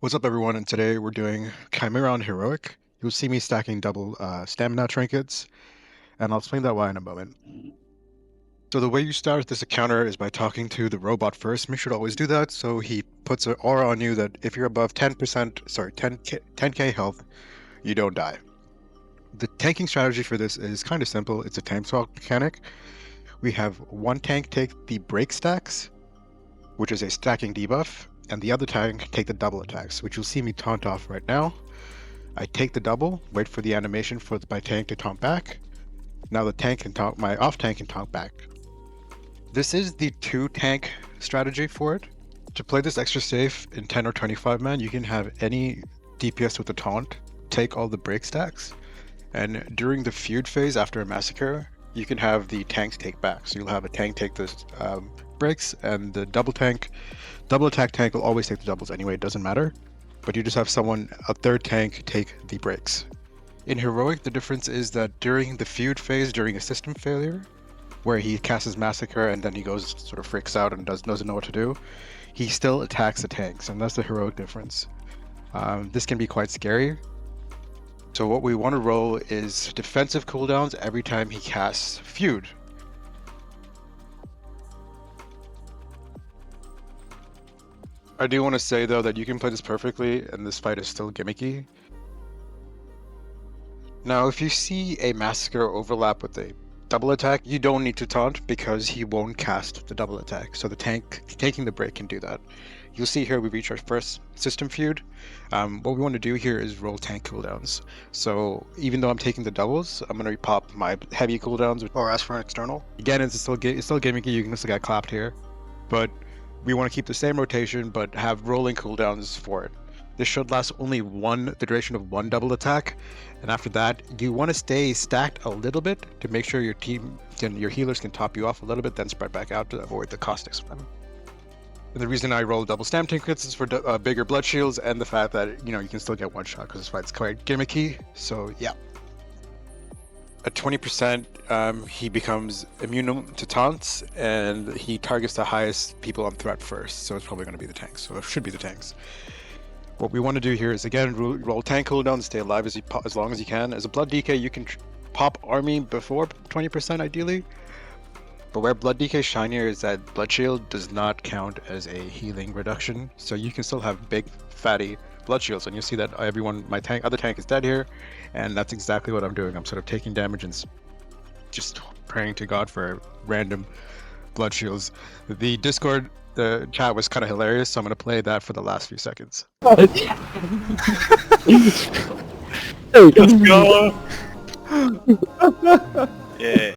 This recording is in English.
What's up, everyone? And today we're doing Chimaeron Heroic. You'll see me stacking double stamina trinkets, and I'll explain that why in a moment. So the way you start this encounter is by talking to the robot first. Make sure to always do that, so he puts an aura on you that if you're above 10%, sorry, 10k health, you don't die. The tanking strategy for this is kind of simple. It's a tank swap mechanic. We have one tank take the break stacks, which is a stacking debuff, and the other tank take the double attacks, which you'll see me taunt off right now. I take the double, wait for the animation for my tank to taunt back. Now the tank can taunt, my off tank can taunt back. This is the 2-tank strategy for it. To play this extra safe in 10 or 25 man, you can have any DPS with a taunt take all the break stacks, and during the feud phase after a massacre, you can have the tanks take back. So you'll have a tank take the breaks, and the double attack tank will always take the doubles anyway, it doesn't matter. But you just have a third tank take the breaks. In Heroic, the difference is that during the feud phase, during a system failure, where he casts his Massacre and then he goes sort of freaks out and doesn't know what to do, he still attacks the tanks, and that's the Heroic difference. This can be quite scary. So what we want to roll is defensive cooldowns every time he casts feud. I do want to say though that you can play this perfectly and this fight is still gimmicky. Now if you see a Massacre overlap with a double attack, you don't need to taunt because he won't cast the double attack. So the tank taking the break can do that. You'll see here we reach our first system feud. What we want to do here is roll tank cooldowns. So even though I'm taking the doubles, I'm going to pop my heavy cooldowns or ask for an external. Again, it's still gimmicky, you can still get clapped here. But we want to keep the same rotation but have rolling cooldowns for it. This should last only the duration of one double attack, and after that you want to stay stacked a little bit to make sure your healers can top you off a little bit, then spread back out to avoid the caustic spam. And the reason I roll double stam trinkets is for bigger blood shields and the fact that you can still get one shot because this fight's quite gimmicky. So yeah. At 20%, he becomes immune to taunts, and he targets the highest people on threat first. So it's probably going to be the tanks. So it should be the tanks. What we want to do here is again roll tank cooldown, stay alive as long as you can. As a blood DK, you can pop army before 20% ideally. But where blood DK is shinier is that blood shield does not count as a healing reduction, so you can still have big fatty blood shields, and you'll see that my other tank is dead here, and that's exactly what I'm doing. I'm sort of taking damage and just praying to God for random blood shields. The Discord chat was kind of hilarious, so I'm going to play that for the last few seconds. Let's go! Yeah.